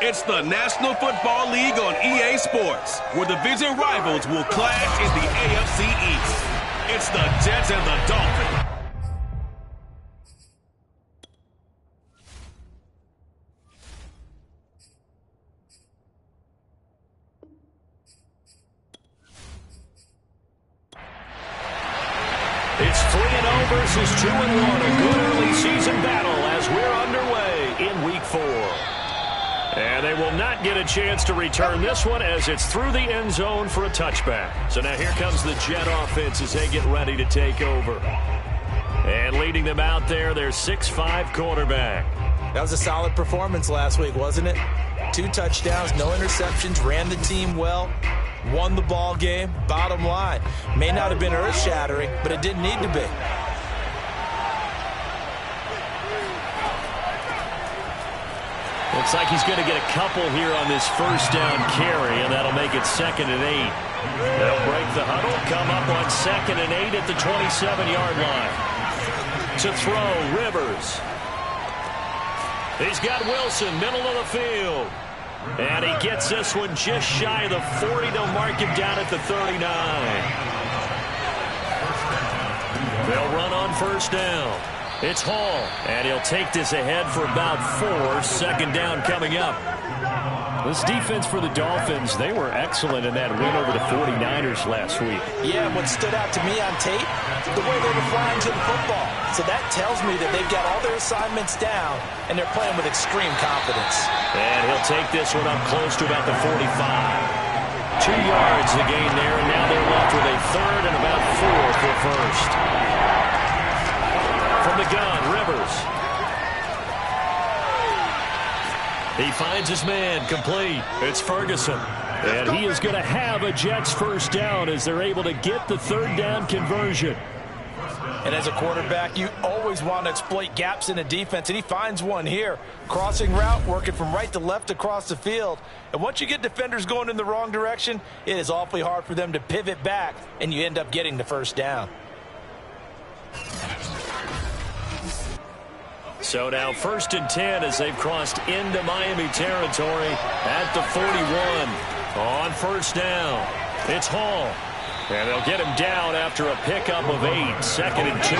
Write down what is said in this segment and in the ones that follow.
It's the National Football League on EA Sports, where division rivals will clash in the AFC East. It's the Jets and the Dolphins. It's 3-0 versus 2-1. A good early season battle as we're underway in Week 4. And they will not get a chance to return this one as it's through the end zone for a touchback. So now here comes the Jet offense as they get ready to take over. And leading them out there, their 6'5" quarterback. That was a solid performance last week, wasn't it? 2 touchdowns, no interceptions, ran the team well, won the ball game. Bottom line, may not have been earth-shattering, but it didn't need to be. Looks like he's going to get a couple here on this first down carry, and that'll make it 2nd and 8. They'll break the huddle, come up on 2nd and 8 at the 27-yard line. To throw, Rivers. He's got Wilson, middle of the field. And he gets this one just shy of the 40. They'll mark him down at the 39. They'll run on first down. It's Hall, and he'll take this ahead for about 4. 2nd down coming up. This defense for the Dolphins, they were excellent in that win over the 49ers last week. Yeah, and what stood out to me on tape, the way they were flying to the football. So that tells me that they've got all their assignments down, and they're playing with extreme confidence. And he'll take this one up close to about the 45. 2 yards the gain there, and now they're left with a 3rd and about 4 for first. From the gun, Rivers. He finds his man, complete. It's Ferguson. And he is going to have a Jets first down as they're able to get the 3rd down conversion. And as a quarterback, you always want to exploit gaps in a defense, and he finds one here. Crossing route, working from right to left across the field. And once you get defenders going in the wrong direction, it is awfully hard for them to pivot back, and you end up getting the first down. So now 1st and 10 as they've crossed into Miami territory at the 41. On first down, it's Hall. And they'll get him down after a pickup of 8. 2nd and 2.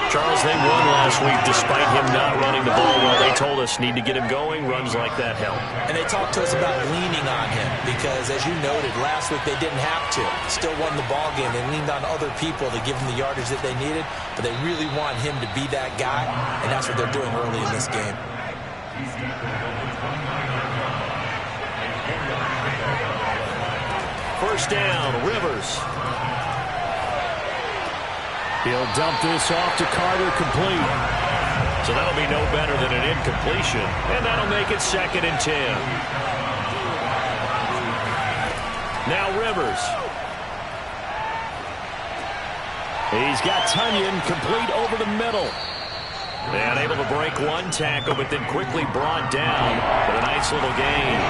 Charles, they won last week despite him not running the ball well. They told us need to get him going. Runs like that help. And they talked to us about leaning on him because, as you noted, last week they didn't have to. Still won the ball game. They leaned on other people to give them the yardage that they needed, but they really want him to be that guy, and that's what they're doing early in this game. First down, Rivers. He'll dump this off to Carter, complete. So that'll be no better than an incompletion, and that'll make it 2nd and 10. Now Rivers. He's got Tunyon complete over the middle. And able to break one tackle, but then quickly brought down. But a nice little gain.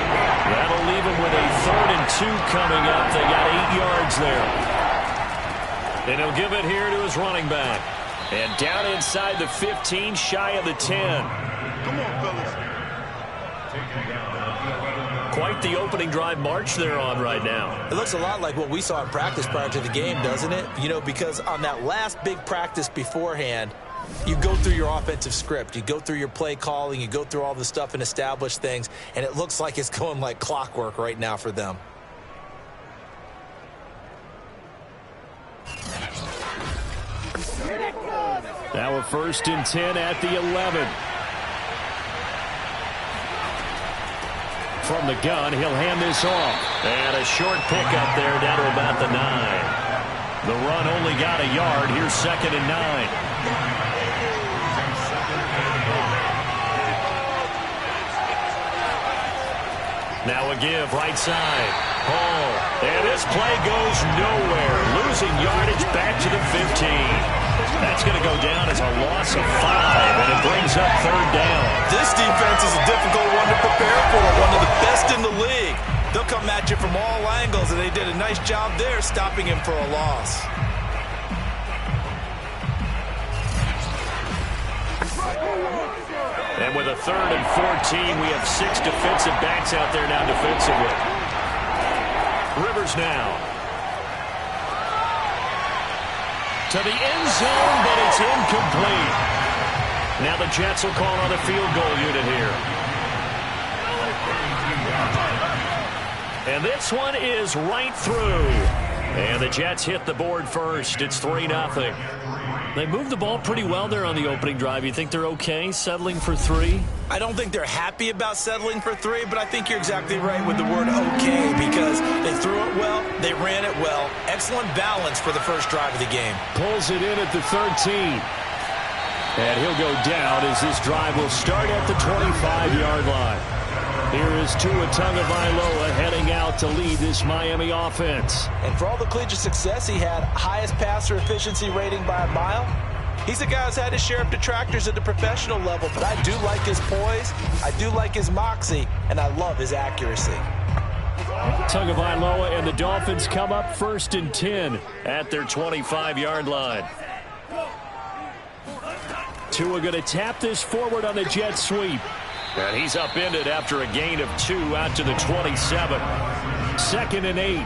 That'll leave him with a 3rd and 2 coming up. They got 8 yards there. And he'll give it here to his running back. And down inside the 15, shy of the 10. Come on, fellas. Quite the opening drive march they're on right now. It looks a lot like what we saw in practice prior to the game, doesn't it? You know, because on that last big practice beforehand, you go through your offensive script, you go through your play calling, you go through all the stuff and establish things, and it looks like it's going like clockwork right now for them. Now a 1st and 10 at the 11. From the gun, he'll hand this off. And a short pickup there down to about the 9. The run only got a yard. Here's 2nd and 9. Now a give, right side. Hall. And this play goes nowhere. Losing yardage back to the 15. That's going to go down as a loss of 5, and it brings up 3rd down. This defense is a difficult one to prepare for, one of the best in the league. They'll come at you from all angles, and they did a nice job there stopping him for a loss. And with a 3rd and 14, we have 6 defensive backs out there now defensively. Rivers now. To the end zone, but it's incomplete. Now the Jets will call on the field goal unit here. And this one is right through. And the Jets hit the board first. It's 3-0. They moved the ball pretty well there on the opening drive. You think they're okay settling for 3? I don't think they're happy about settling for 3, but I think you're exactly right with the word okay, because they threw it well, they ran it well. Excellent balance for the first drive of the game. Pulls it in at the 13. And he'll go down as this drive will start at the 25-yard line. Here is Tua Tagovailoa heading out to lead this Miami offense. And for all the collegiate success he had, highest passer efficiency rating by a mile, he's a guy who's had his share of detractors at the professional level. But I do like his poise, I do like his moxie, and I love his accuracy. Tagovailoa and the Dolphins come up 1st and 10 at their 25-yard line. Tua going to tap this forward on the jet sweep. And he's upended after a gain of 2 out to the 27. 2nd and 8.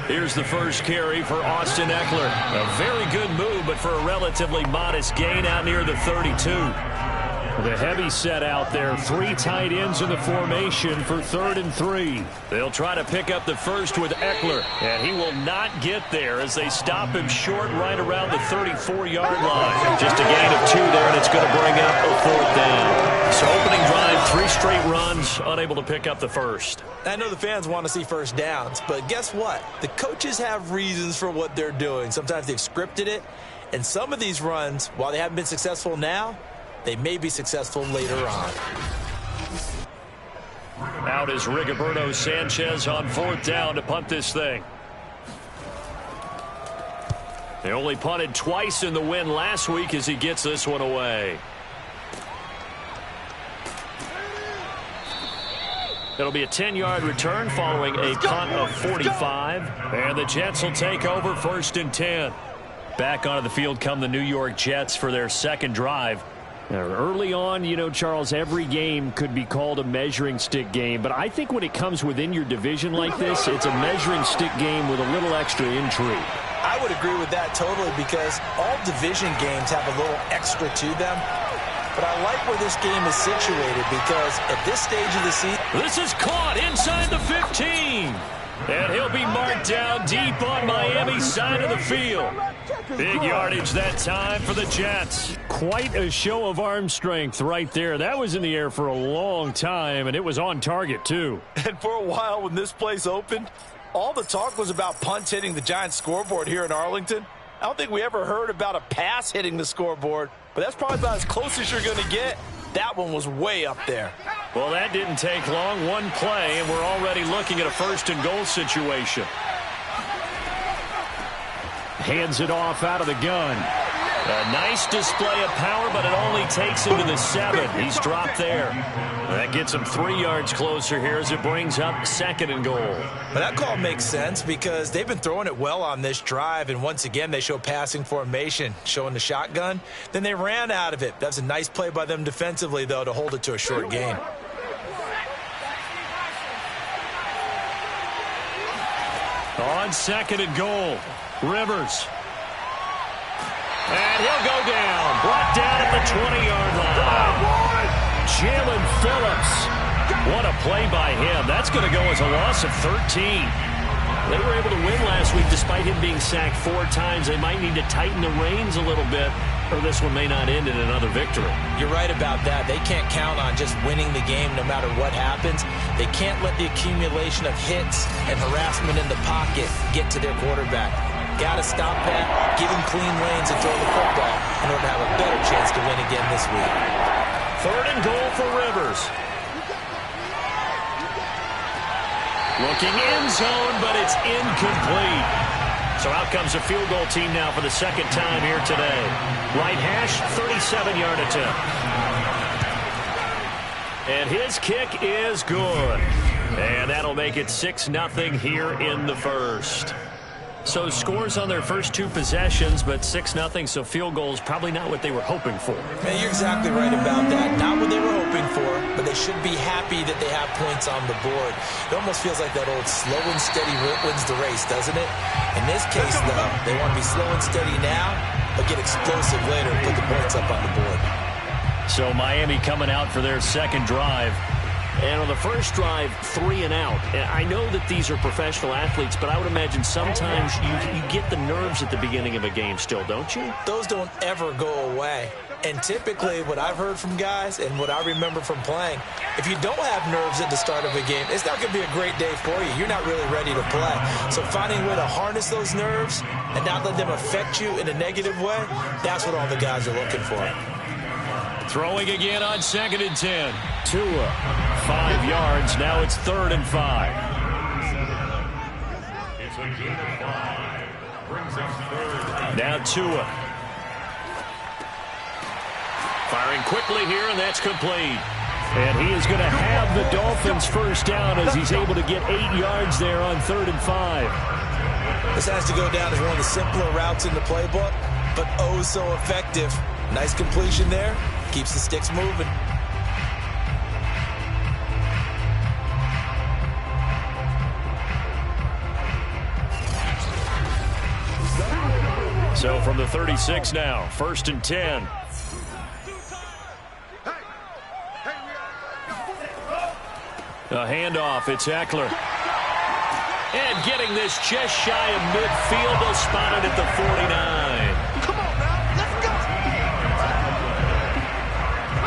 Here's the first carry for Austin Eckler. A very good move, but for a relatively modest gain out near the 32. The heavy set out there. 3 tight ends in the formation for 3rd and 3. They'll try to pick up the first with Eckler, and he will not get there as they stop him short right around the 34-yard line. Just a gain of 2 there, and it's going to bring up a 4th down. So opening drive, 3 straight runs, unable to pick up the first. I know the fans want to see first downs, but guess what? The coaches have reasons for what they're doing. Sometimes they've scripted it, and some of these runs, while they haven't been successful now, they may be successful later on. Out is Rigoberto Sanchez on 4th down to punt this thing. They only punted twice in the win last week as he gets this one away. It'll be a 10-yard return following a punt of 45. And the Jets will take over 1st and 10. Back onto the field come the New York Jets for their 2nd drive. Early on, you know, Charles, every game could be called a measuring stick game. But I think when it comes within your division like this, it's a measuring stick game with a little extra intrigue. I would agree with that totally, because all division games have a little extra to them. But I like where this game is situated, because at this stage of the season... This is caught inside the 15. And he'll be marked down deep on Miami's side of the field. Big yardage that time for the Jets. Quite a show of arm strength right there. That was in the air for a long time, and it was on target, too. And for a while when this place opened, all the talk was about punts hitting the Giants scoreboard here in Arlington. I don't think we ever heard about a pass hitting the scoreboard, but that's probably about as close as you're going to get. That one was way up there. Well, that didn't take long. One play, and we're already looking at a 1st and goal situation. Hands it off out of the gun. A nice display of power, but it only takes him to the 7. He's dropped there. That gets him 3 yards closer here as it brings up 2nd and goal. But that call makes sense because they've been throwing it well on this drive, and once again they show passing formation, showing the shotgun. Then they ran out of it. That's a nice play by them defensively, though, to hold it to a short gain. On 2nd and goal, Rivers. And he'll go down. Brought down at the 20-yard line. Jalen Phillips. What a play by him. That's going to go as a loss of 13. They were able to win last week despite him being sacked 4 times. They might need to tighten the reins a little bit, or this one may not end in another victory. You're right about that. They can't count on just winning the game no matter what happens. They can't let the accumulation of hits and harassment in the pocket get to their quarterback. Got to stop that, give him clean lanes and throw the football in order to have a better chance to win again this week. 3rd and goal for Rivers. Looking end zone, but it's incomplete. So out comes a field goal team now for the 2nd time here today. Right hash, 37-yard attempt. And his kick is good. And that'll make it 6-0 here in the 1st. So scores on their first 2 possessions, but 6-0, so field goals probably not what they were hoping for. Man, you're exactly right about that. Not what they were hoping for, but they should be happy that they have points on the board. It almost feels like that old slow and steady wins the race, doesn't it? In this case, though, they want to be slow and steady now, but get explosive later and put the points up on the board. So Miami coming out for their second drive. And on the first drive, 3 and out. And I know that these are professional athletes, but I would imagine sometimes you get the nerves at the beginning of a game still, don't you? Those don't ever go away. And typically what I've heard from guys and what I remember from playing, if you don't have nerves at the start of a game, it's not going to be a great day for you. You're not really ready to play. So finding a way to harness those nerves and not let them affect you in a negative way, that's what all the guys are looking for. Throwing again on 2nd and 10. Tua, 5 yards. Now it's 3rd and 5. Now Tua. Firing quickly here, and that's complete. And he is going to have the Dolphins first down as he's able to get 8 yards there on 3rd and 5. This has to go down as one of the simpler routes in the playbook, but oh so effective. Nice completion there. Keeps the sticks moving. So from the 36 now, 1st and 10. A handoff, it's Eckler. And getting this just shy of midfield, they'll spot it at the 49. Come on now, let's go.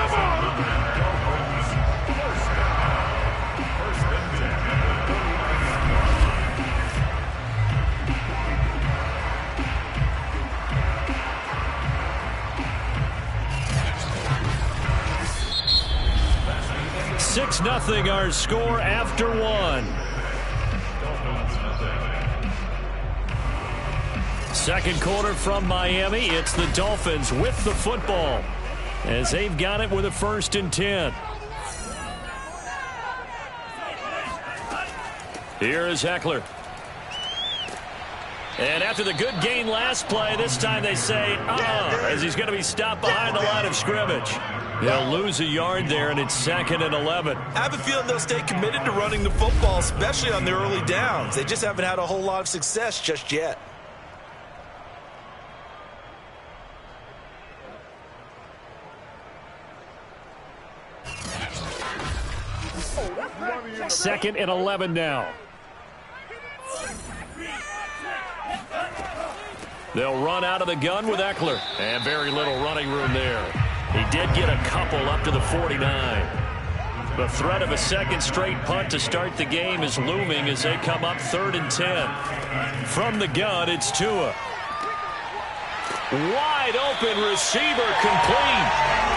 Come on. 6-0 our score after 1. Second quarter from Miami. It's the Dolphins with the football as they've got it with a 1st and 10. Here is Eckler. And after the good gain last play, this time they say, as he's going to be stopped behind the line of scrimmage. They'll lose a yard there, and it's 2nd and 11. I have a feeling they'll stay committed to running the football, especially on their early downs. They just haven't had a whole lot of success just yet. Second and 11 now. They'll run out of the gun with Eckler. And very little running room there. He did get a couple up to the 49. The threat of a second straight punt to start the game is looming as they come up 3rd and 10. From the gun, it's Tua. Wide open receiver complete.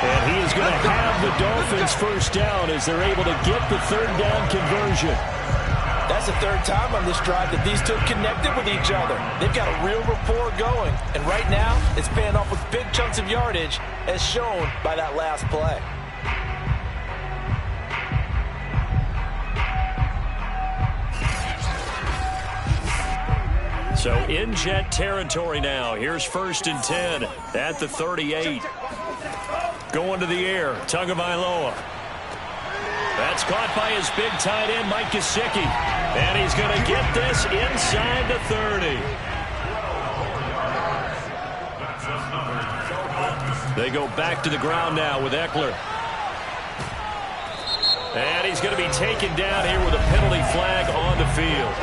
And he is going to have the Dolphins first down as they're able to get the 3rd down conversion. That's the 3rd time on this drive that these two connected with each other. They've got a real rapport going. And right now, it's paying off with big chunks of yardage as shown by that last play. So in Jet territory now. Here's 1st and 10 at the 38. Going to the air, Tagovailoa. That's caught by his big tight end, Mike Gesicki. And he's going to get this inside the 30. They go back to the ground now with Eckler. And he's going to be taken down here with a penalty flag on the field.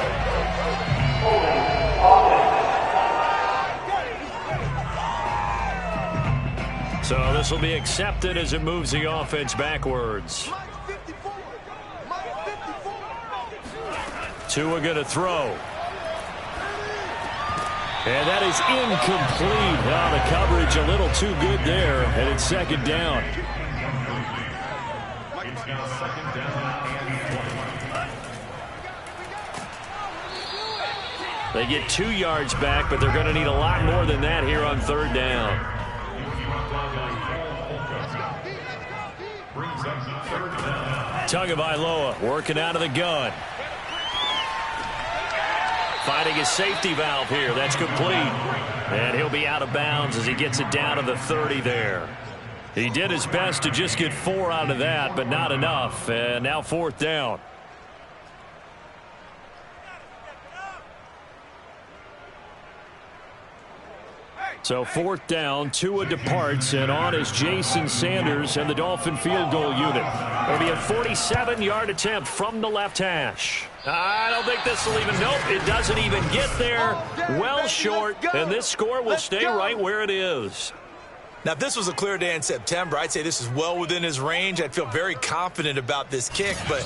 So this will be accepted as it moves the offense backwards. Tua going to throw. And that is incomplete. Now the coverage a little too good there, and it's 2nd down. They get 2 yards back, but they're going to need a lot more than that here on 3rd down. Tagovailoa working out of the gun. finding his safety valve here. That's complete. And he'll be out of bounds as he gets it down to the 30 there. He did his best to just get 4 out of that, but not enough. And now 4th down. So 4th down, Tua departs, and on is Jason Sanders and the Dolphin field goal unit. It'll be a 47-yard attempt from the left hash. I don't think this will even, nope, it doesn't even get there. Well short, and this score will stay right where it is. Now, if this was a clear day in September, I'd say this is well within his range. I'd feel very confident about this kick, but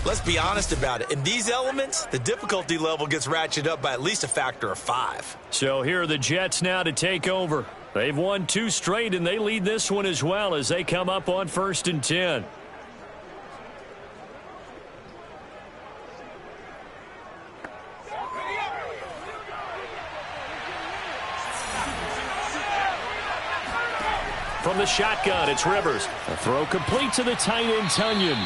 let's be honest about it. In these elements, the difficulty level gets ratcheted up by at least a factor of 5. So here are the Jets now to take over. They've won 2 straight, and they lead this one as well as they come up on 1st and 10. From the shotgun, it's Rivers. A throw complete to the tight end, Tunyon.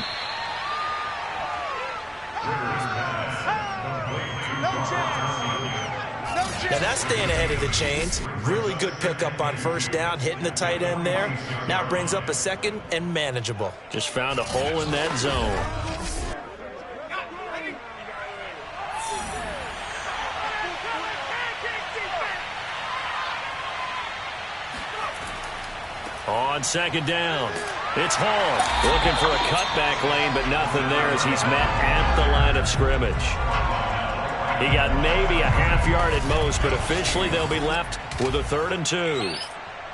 Now that's staying ahead of the chains. Really good pickup on 1st down, hitting the tight end there. Now it brings up a 2nd and manageable. Just found a hole in that zone. On 2nd down, it's Hall looking for a cutback lane, but nothing there as he's met at the line of scrimmage. He got maybe a half yard at most, but officially they'll be left with a 3rd and 2.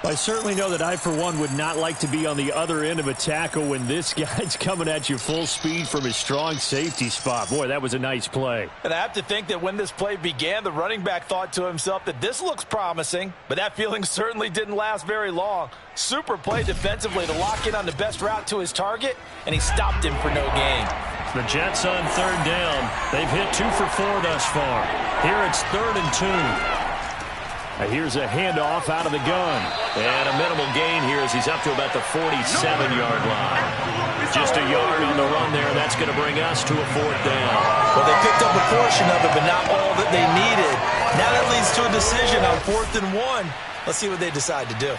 I certainly know that I, for one, would not like to be on the other end of a tackle when this guy's coming at you full speed from his strong safety spot. Boy, that was a nice play. And I have to think that when this play began, the running back thought to himself that this looks promising, but that feeling certainly didn't last very long. Super play defensively to lock in on the best route to his target, and he stopped him for no gain. The Jets on 3rd down. They've hit 2 for 4 thus far. Here it's 3rd and 2. Here's a handoff out of the gun. And a minimal gain here as he's up to about the 47-yard line. Just a yard on the run there. That's going to bring us to a 4th down. Well, they picked up a portion of it, but not all that they needed. Now that leads to a decision on 4th and 1. Let's see what they decide to do.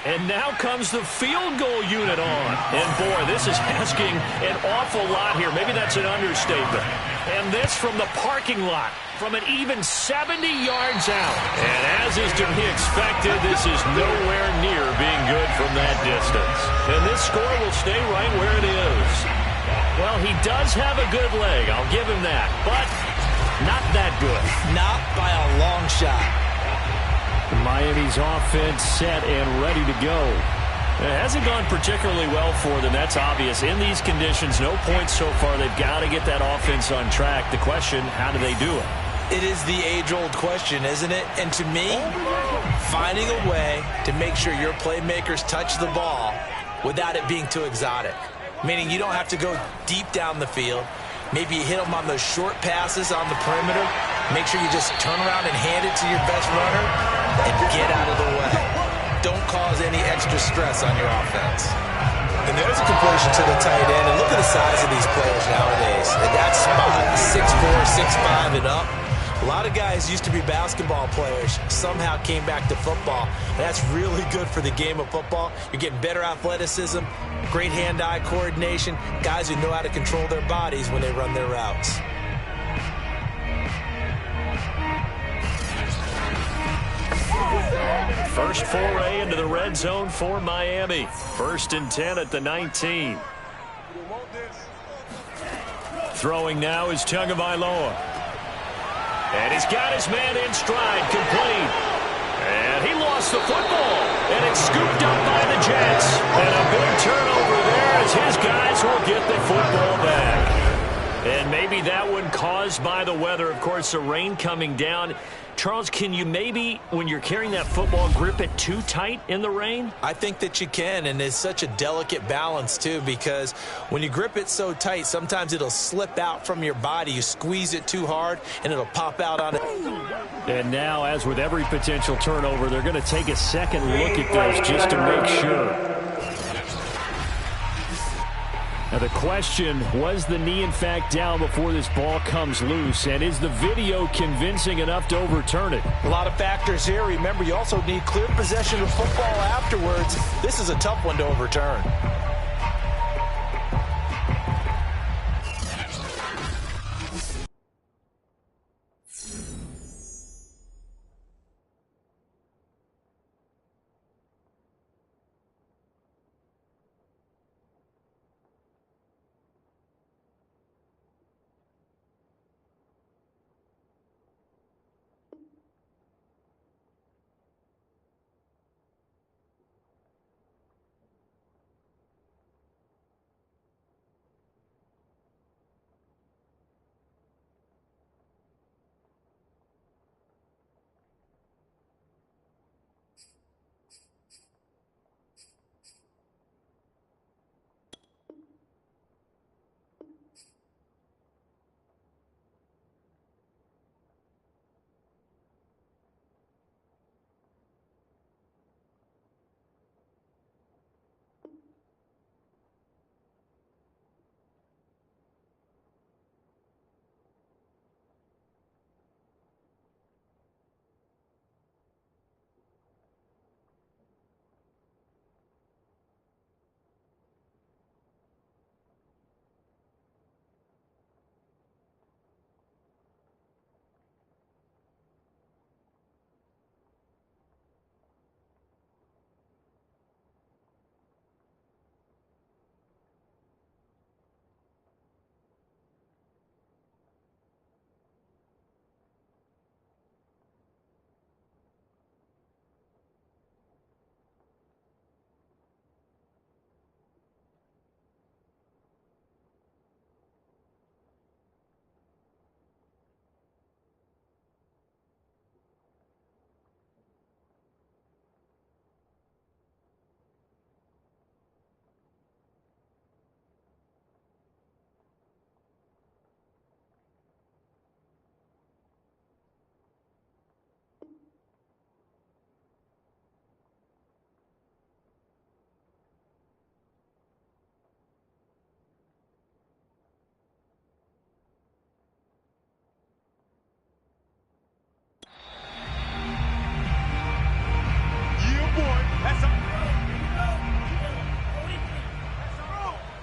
And now comes the field goal unit on. And, boy, this is asking an awful lot here. Maybe that's an understatement. And this from the parking lot, from an even 70 yards out. And as is to be expected, this is nowhere near being good from that distance. And this score will stay right where it is. Well, he does have a good leg. I'll give him that. But not that good. Not by a long shot. Miami's offense set and ready to go. It hasn't gone particularly well for them. That's obvious. In these conditions, no points so far. They've got to get that offense on track. The question, how do they do it? It is the age-old question, isn't it? And to me, finding a way to make sure your playmakers touch the ball without it being too exotic. Meaning you don't have to go deep down the field. Maybe you hit them on those short passes on the perimeter. Make sure you just turn around and hand it to your best runner and get out of the way. Don't cause any extra stress on your offense. And there's a completion to the tight end. And look at the size of these players nowadays. At that spot, 6'4", 6'5", and up. A lot of guys used to be basketball players, somehow came back to football. And that's really good for the game of football. You're getting better athleticism, great hand-eye coordination, guys who know how to control their bodies when they run their routes. First foray into the red zone for Miami. 1st and 10 at the 19. Throwing now is Tagovailoa. And he's got his man in stride, complete. And he lost the football. And it's scooped up by the Jets. And a big turnover there as his guys will get the football back. And maybe that one caused by the weather. Of course, the rain coming down. Charles, can you maybe, when you're carrying that football, grip it too tight in the rain? I think that you can, and it's such a delicate balance, too, because when you grip it so tight, sometimes it'll slip out from your body. You squeeze it too hard, and it'll pop out on it. And now, as with every potential turnover, they're going to take a second look at this just to make sure. Now the question, was the knee in fact down before this ball comes loose? And is the video convincing enough to overturn it? A lot of factors here. Remember, you also need clear possession of football afterwards. This is a tough one to overturn.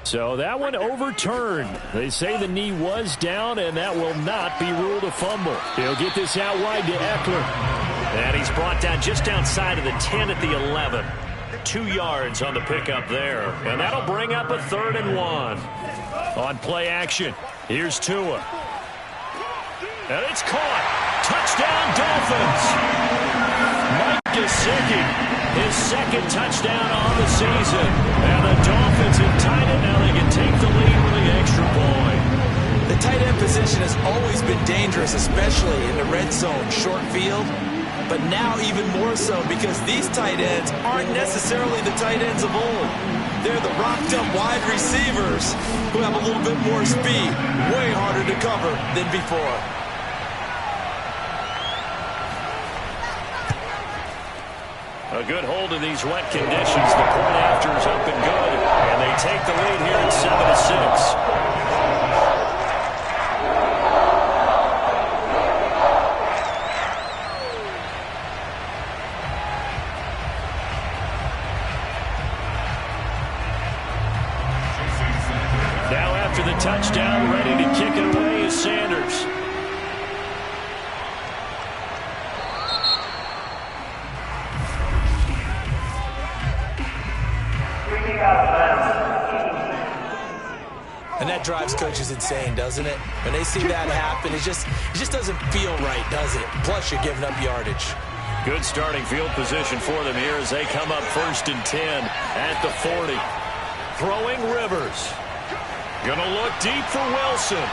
So that one overturned. They say the knee was down, and that will not be ruled a fumble. He'll get this out wide to Eckler. And he's brought down just outside of the 10 at the 11. 2 yards on the pickup there. And that'll bring up a 3rd and 1. On play action, here's Tua. And it's caught. Touchdown, Dolphins. Mike Gesicki, his 2nd touchdown on the season. And the Dolphins have tied it. Now they can take the lead with the extra point. The tight end position has always been dangerous, especially in the red zone, short field. But now even more so because these tight ends aren't necessarily the tight ends of old. They're the rocked-up wide receivers who have a little bit more speed, way harder to cover than before. A good hold in these wet conditions. The point after is up and good. And they take the lead here at 7-6. Now after the touchdown, ready to kick it away is Sanders. And that drives coaches insane, doesn't it? When they see that happen, it just doesn't feel right, does it? Plus, you're giving up yardage. Good starting field position for them here as they come up 1st and 10 at the 40. Throwing Rivers. Gonna look deep for Wilson.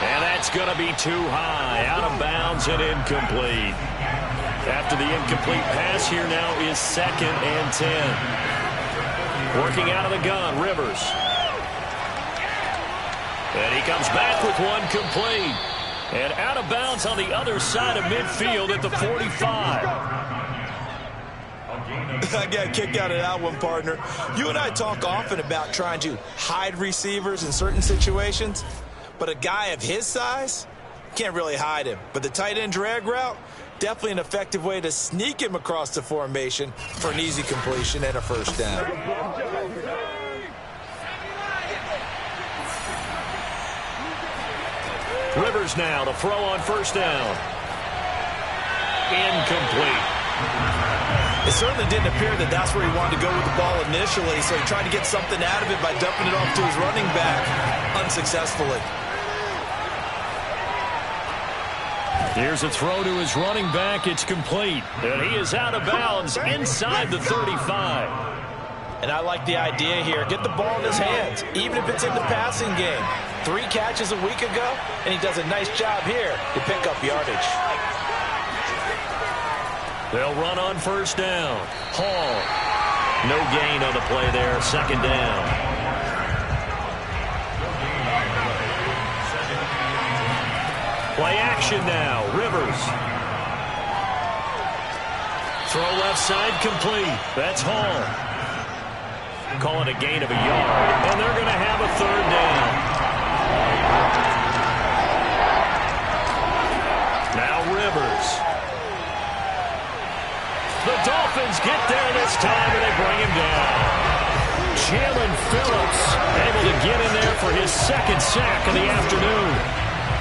And that's gonna be too high. Out of bounds and incomplete. After the incomplete pass, here now is 2nd and 10. Working out of the gun, Rivers. And he comes back with one complete. And out of bounds on the other side of midfield at the 45. I got a kick out of that one, partner. You and I talk often about trying to hide receivers in certain situations, but a guy of his size can't really hide him. But the tight end drag route, definitely an effective way to sneak him across the formation for an easy completion and a first down. Rivers now to throw on first down. Incomplete. It certainly didn't appear that that's where he wanted to go with the ball initially, so he tried to get something out of it by dumping it off to his running back unsuccessfully. Here's a throw to his running back. It's complete. And he is out of bounds inside the 35. And I like the idea here. Get the ball in his hands, even if it's in the passing game. 3 catches a week ago, and he does a nice job here to pick up yardage. They'll run on first down. Hall. No gain on the play there. Second down. Play action now. Rivers. Throw left side complete. That's Hall. Call it a gain of a yard. And they're going to have a third down. Now Rivers. The Dolphins get there this time, and they bring him down. Jalen Phillips able to get in there for his second sack of the afternoon.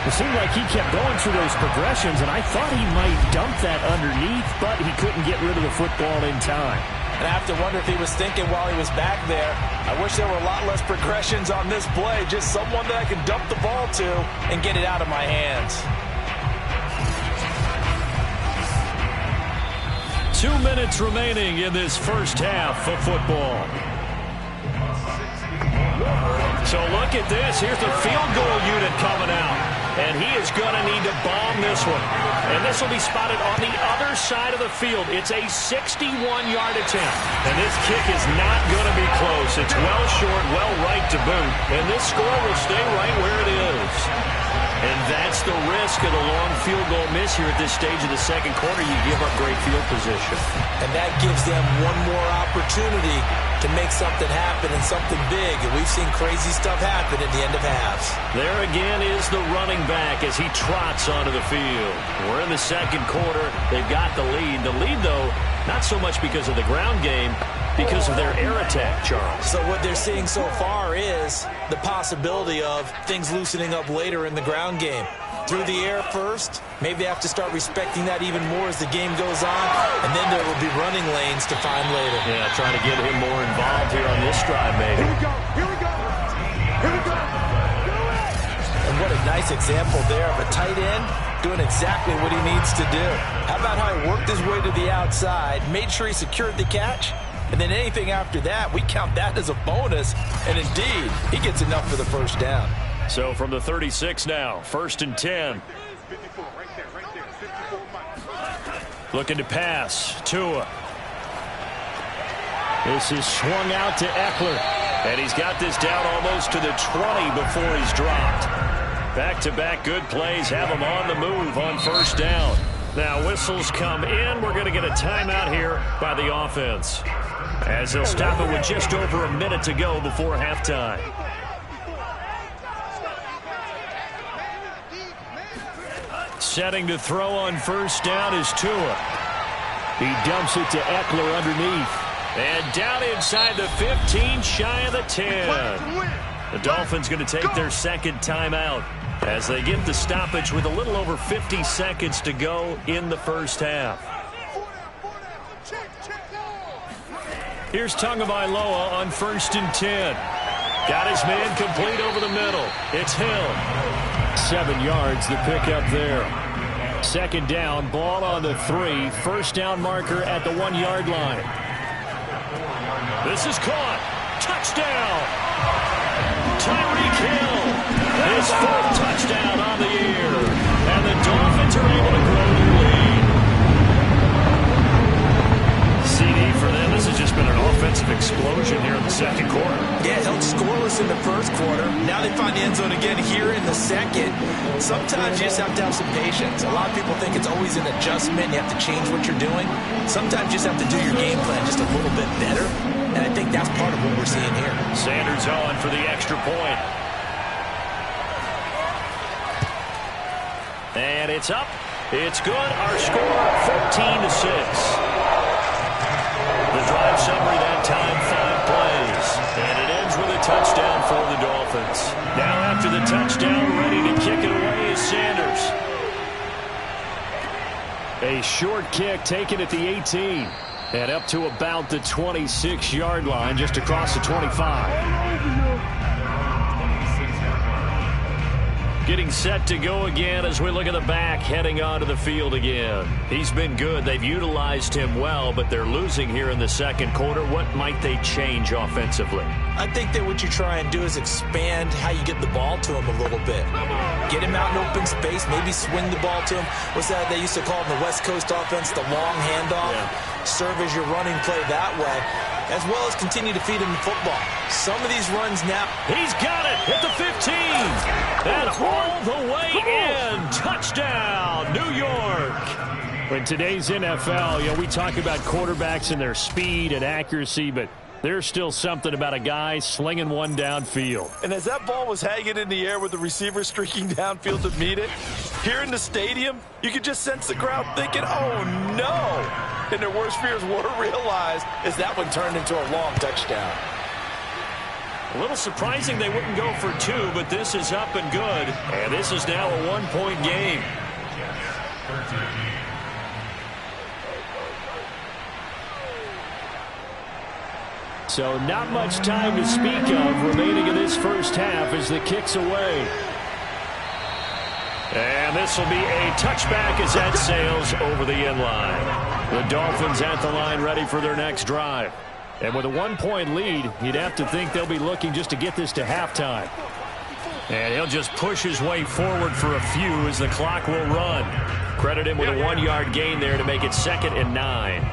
It seemed like he kept going through those progressions, and I thought he might dump that underneath, but he couldn't get rid of the football in time. And I have to wonder if he was thinking while he was back there, I wish there were a lot less progressions on this play, just someone that I can dump the ball to and get it out of my hands. 2 minutes remaining in this first half of football. So look at this. Here's the field goal unit coming out. And he is going to need to bomb this one. And this will be spotted on the other side of the field. It's a 61-yard attempt. And this kick is not going to be close. It's well short, well right to boot. And this score will stay right where it is. And that's the risk of the long field goal miss here at this stage of the second quarter. You give up great field position. And that gives them one more opportunity to make something happen and something big. And we've seen crazy stuff happen at the end of halves. There again is the running back as he trots onto the field. We're in the second quarter. They've got the lead. The lead, though, not so much because of the ground game, because of their air attack, Charles. So what they're seeing so far is the possibility of things loosening up later in the ground game. Through the air first, maybe they have to start respecting that even more as the game goes on, and then there will be running lanes to find later. Yeah, trying to get him more involved here on this drive, maybe. Here we go. Here we go. Here we go. And what a nice example there of a tight end doing exactly what he needs to do. How about how he worked his way to the outside, made sure he secured the catch, and then anything after that, we count that as a bonus. And indeed, he gets enough for the first down. So from the 36 now, 1st and 10. Looking to pass. Tua. This is swung out to Eckler. And he's got this down almost to the 20 before he's dropped. Back-to-back good plays have him on the move on first down. Now whistles come in. We're going to get a timeout here by the offense, as they'll stop it with just over a minute to go before halftime. Setting to throw on first down is Tua. He dumps it to Eckler underneath. And down inside the 15, shy of the 10. The Dolphins going to take their second timeout as they get the stoppage with a little over 50 seconds to go in the first half. Here's Tagovailoa on 1st and 10. Got his man complete over the middle. It's Hill. 7 yards, the pickup there. Second down, ball on the 3. First down marker at the 1-yard line. This is caught. Touchdown. Tyreek Hill. His 4th touchdown on the year. And the Dolphins are able to grow the lead. CD for for them, this has just been an offensive explosion here in the second quarter. Yeah, held scoreless in the first quarter. Now they find the end zone again here in the second. Sometimes you just have to have some patience. A lot of people think it's always an adjustment. You have to change what you're doing. Sometimes you just have to do your game plan just a little bit better. And I think that's part of what we're seeing here. Sanders on for the extra point. And it's up. It's good. Our score, 14-6. The drive summary that time, 5 plays. And it ends with a touchdown for the Dolphins. Now after the touchdown, ready to kick it away is Sanders. A short kick taken at the 18. And up to about the 26-yard line, just across the 25. Getting set to go again as we look at the back heading onto the field again. He's been good. They've utilized him well, but they're losing here in the second quarter. What might they change offensively? I think that what you try and do is expand how you get the ball to him a little bit. Get him out in open space, maybe swing the ball to him. What's that they used to call in the West Coast offense, the long handoff? Yeah. Serve as your running play that way, as well as continue to feed him the football. Some of these runs now. He's got it at the 15. And all the way in. Touchdown, New York. In today's NFL, we talk about quarterbacks and their speed and accuracy, but there's still something about a guy slinging one downfield. And as that ball was hanging in the air with the receiver streaking downfield to meet it, here in the stadium, you could just sense the crowd thinking, oh, no. And their worst fears were realized as that one turned into a long touchdown. A little surprising they wouldn't go for 2, but this is up and good. And this is now a 1-point game. So not much time to speak of remaining in this first half as the kick's away. And this will be a touchback as that sails over the end line. The Dolphins at the line ready for their next drive. And with a 1-point lead, you'd have to think they'll be looking just to get this to halftime. And he'll just push his way forward for a few as the clock will run. Credit him with a 1-yard gain there to make it 2nd and 9.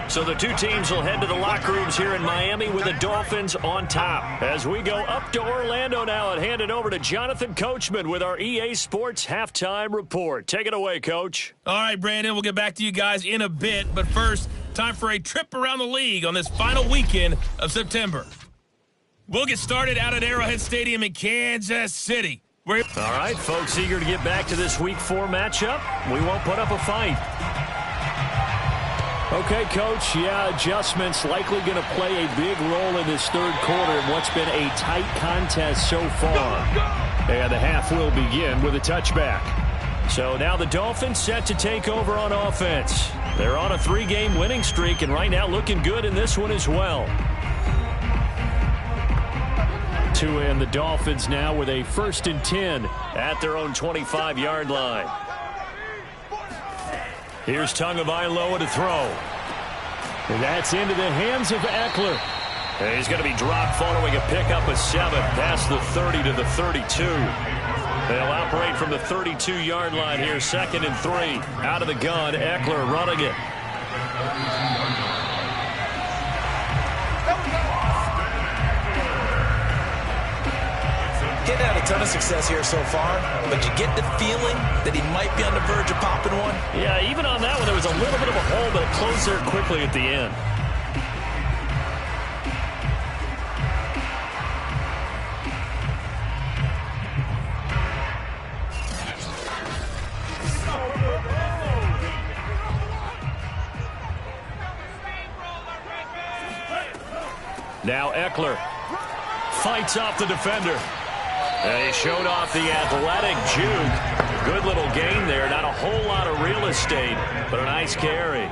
So the two teams will head to the locker rooms here in Miami with the Dolphins on top. As we go up to Orlando now and hand it over to Jonathan Coachman with our EA Sports Halftime Report. Take it away, Coach. All right, Brandon, we'll get back to you guys in a bit. But first, time for a trip around the league on this final weekend of September. We'll get started out at Arrowhead Stadium in Kansas City. All right, folks, eager to get back to this Week 4 matchup. We won't put up a fight. Okay, Coach, adjustments likely going to play a big role in this third quarter in what's been a tight contest so far. And the half will begin with a touchback. So now the Dolphins set to take over on offense. They're on a 3-game winning streak and right now looking good in this one as well. And the Dolphins now with a 1st and 10 at their own 25-yard line. Here's Tagovailoa to throw. And that's into the hands of Eckler. And he's going to be dropped following a pickup of 7 past the 30 to the 32. They'll operate from the 32-yard line here, 2nd and 3. Out of the gun, Eckler running it. Getting had a ton of success here so far, but you get the feeling that he might be on the verge of popping one. Yeah, even on that one, there was a little bit of a hole, but it closed there quickly at the end. Now Eckler fights off the defender. And he showed off the athletic juke. Good little gain there. Not a whole lot of real estate, but a nice carry.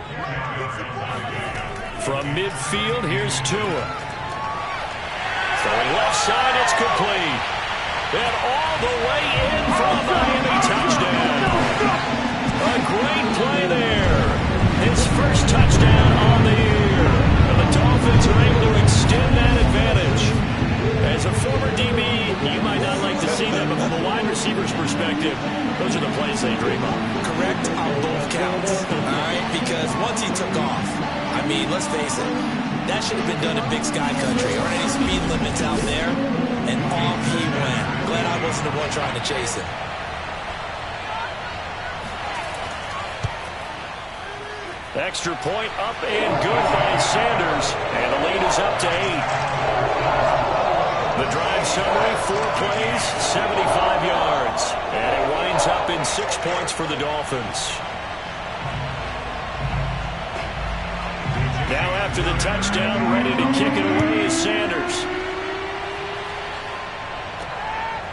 From midfield, here's Tua. Throwing left side, it's complete. And all the way in for a Miami touchdown. A great play there. His first touchdown on the year. And the Dolphins are able to extend that advantage. As a former DB, you might not like to see them, but from a wide receiver's perspective, those are the plays they dream of. Correct on both counts. All right, let's face it, that should have been done in Big Sky Country. Aren't any speed limits out there? And off he went. Glad I wasn't the one trying to chase him. Extra point up and good by Sanders. And the lead is up to 8. The drive summary, 4 plays, 75 yards. And it winds up in 6 points for the Dolphins. Now after the touchdown, ready to kick it away is Sanders.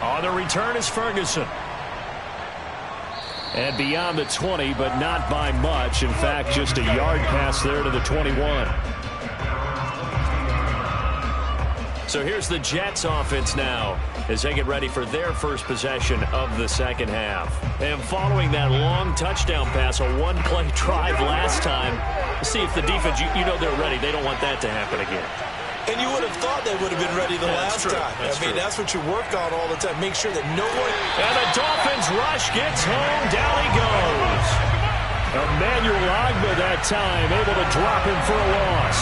On the return is Ferguson. And beyond the 20, but not by much. In fact, just a yard pass there to the 21. So here's the Jets offense now as they get ready for their first possession of the second half. And following that long touchdown pass, a one-play drive last time, see if the defense, you know they're ready. They don't want that to happen again. And you would have thought they would have been ready the last time. That's what you work on all the time. Make sure that no one... And the Dolphins rush gets home. Down he goes. Emmanuel Ogbah that time able to drop him for a loss.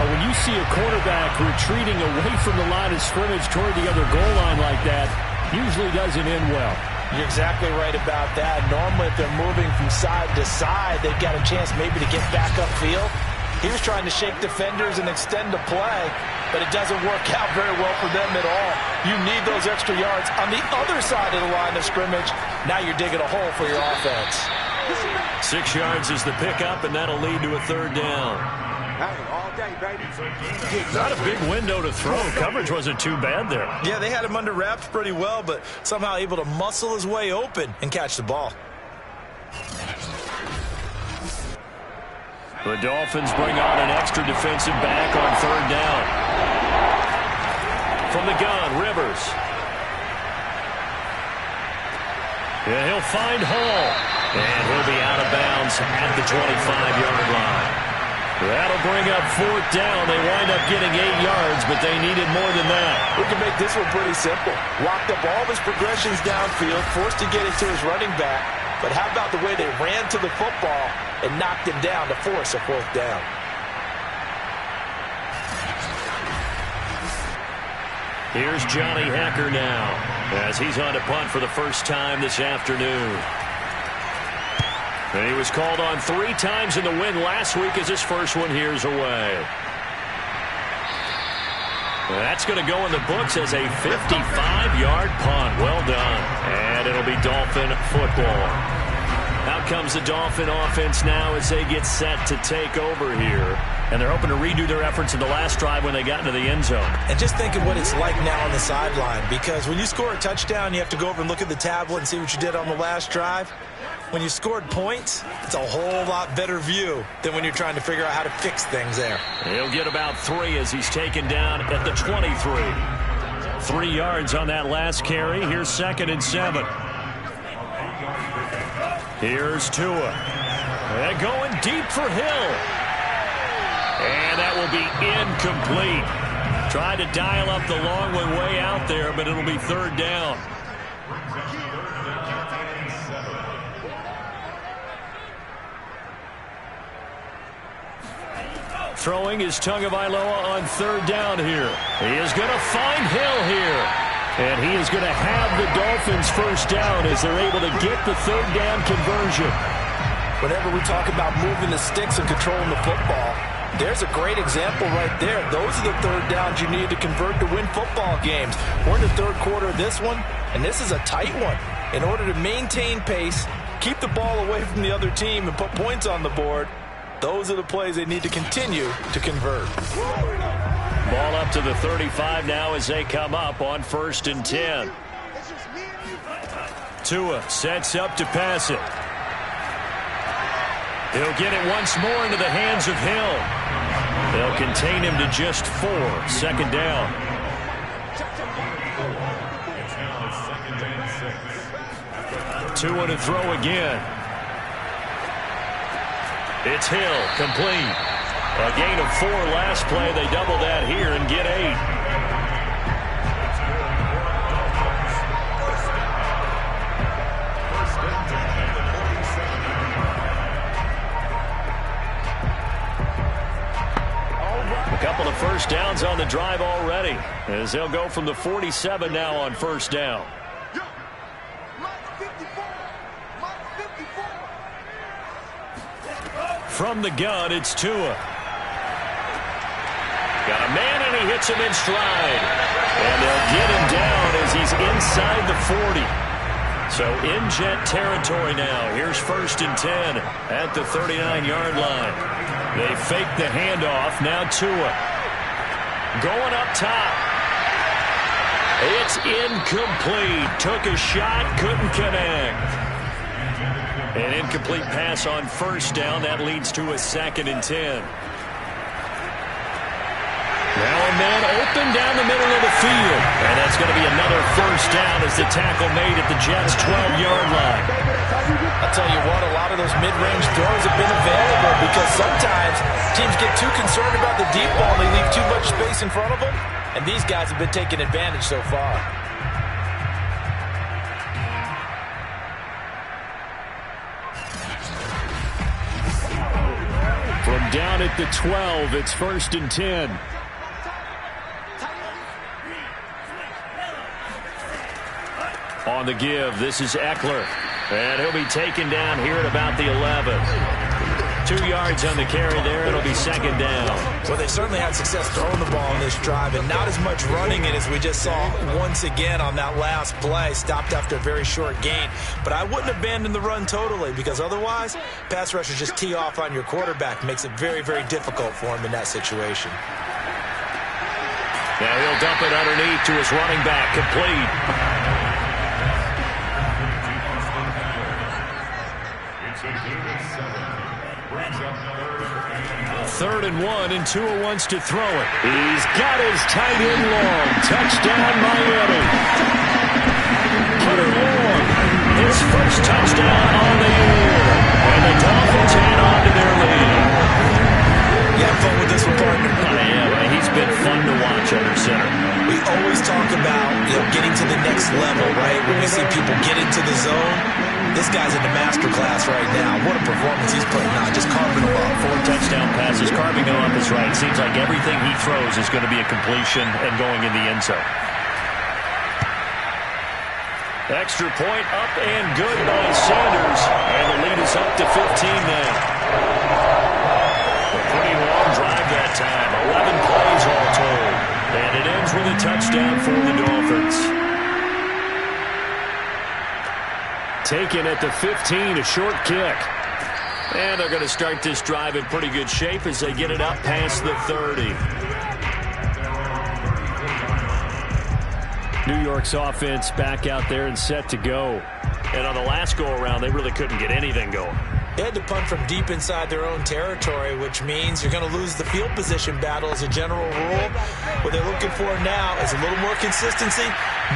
When you see a quarterback retreating away from the line of scrimmage toward the other goal line like that, usually doesn't end well. You're exactly right about that. Normally, if they're moving from side to side, they've got a chance maybe to get back upfield. He was trying to shake defenders and extend the play, but it doesn't work out very well for them at all. You need those extra yards on the other side of the line of scrimmage. Now you're digging a hole for your offense. 6 yards is the pickup, and that'll lead to a third down. All day, baby. Not a big window to throw. Coverage wasn't too bad there. Yeah, they had him under wraps pretty well, but somehow able to muscle his way open and catch the ball. The Dolphins bring on an extra defensive back on third down. From the gun, Rivers. And he'll find Hall. And he'll be out of bounds at the 25-yard line. That'll bring up fourth down. They wind up getting 8 yards, but they needed more than that. We can make this one pretty simple. Locked up all of his progressions downfield, forced to get it to his running back. But how about the way they ran to the football and knocked him down to force a fourth down? Here's Johnny Hacker now as he's on to punt for the first time this afternoon. And he was called on 3 times in the win last week as his first one here's away. That's going to go in the books as a 55-yard punt. Well done. And it'll be Dolphin football. Out comes the Dolphin offense now as they get set to take over here. And they're hoping to redo their efforts in the last drive when they got into the end zone. And just think of what it's like now on the sideline. Because when you score a touchdown, you have to go over and look at the tablet and see what you did on the last drive. When you scored points, it's a whole lot better view than when you're trying to figure out how to fix things there. He'll get about 3 as he's taken down at the 23. 3 yards on that last carry. Here's 2nd and 7. Here's Tua. And going deep for Hill. And that will be incomplete. Tried to dial up the long one way out there, but it'll be third down. Throwing is Tagovailoa on third down here. He is going to find Hill here. And he is going to have the Dolphins first down as they're able to get the third down conversion. Whenever we talk about moving the sticks and controlling the football, there's a great example right there. Those are the third downs you need to convert to win football games. We're in the third quarter of this one, and this is a tight one. In order to maintain pace, keep the ball away from the other team, and put points on the board, those are the plays they need to continue to convert. Ball up to the 35 now as they come up on 1st and 10. Tua sets up to pass it. He'll get it once more into the hands of Hill. They'll contain him to just 4. 2nd down. Tua to throw again. It's Hill, complete. A gain of 4 last play. They double that here and get 8. couple of first downs on the drive already, as they'll go from the 47 now on first down. From the gun, it's Tua. Got a man, and he hits him in stride. And they'll get him down as he's inside the 40. So in jet territory now. Here's 1st and 10 at the 39-yard line. They fake the handoff. Now Tua. Going up top. It's incomplete. Took a shot, couldn't connect. An incomplete pass on first down. That leads to a 2nd and 10. Now a man open down the middle of the field. And that's going to be another first down as the tackle made at the Jets' 12-yard line. I'll tell you what, a lot of those mid-range throws have been available because sometimes teams get too concerned about the deep ball and they leave too much space in front of them. And these guys have been taking advantage so far. From down at the 12, it's 1st and 10. On the give, this is Eckler. And he'll be taken down here at about the 11. 2 yards on the carry there. It'll be 2nd down. Well, they certainly had success throwing the ball on this drive and not as much running it as we just saw once again on that last play. Stopped after a very short gain. But I wouldn't abandon the run totally because otherwise, pass rushers just tee off on your quarterback. Makes it very, very difficult for him in that situation. Now he'll dump it underneath to his running back. Complete. 3rd and 1, and Tua wants to throw it. He's got his tight end long. Touchdown, Miami. Cutter long. His first touchdown on the year. And the Dolphins hang on to their lead. You have fun with this one, partner? He's been fun to watch under center. We always talk about, getting to the next level, right? When we see people get into the zone, this guy's in the master class right now. What a performance he's putting on, just carving them up. 4 touchdown passes, carving them up is right. Seems like everything he throws is going to be a completion and going in the end zone. Extra point up and good by Sanders. And the lead is up to 15 now. A pretty long drive that time. 11 plays all told. And it ends with a touchdown for the Dolphins. Taken at the 15, a short kick. And they're going to start this drive in pretty good shape as they get it up past the 30. New York's offense back out there and set to go. And on the last go-around, they really couldn't get anything going. They had to punt from deep inside their own territory, which means you're going to lose the field position battle as a general rule. What they're looking for now is a little more consistency,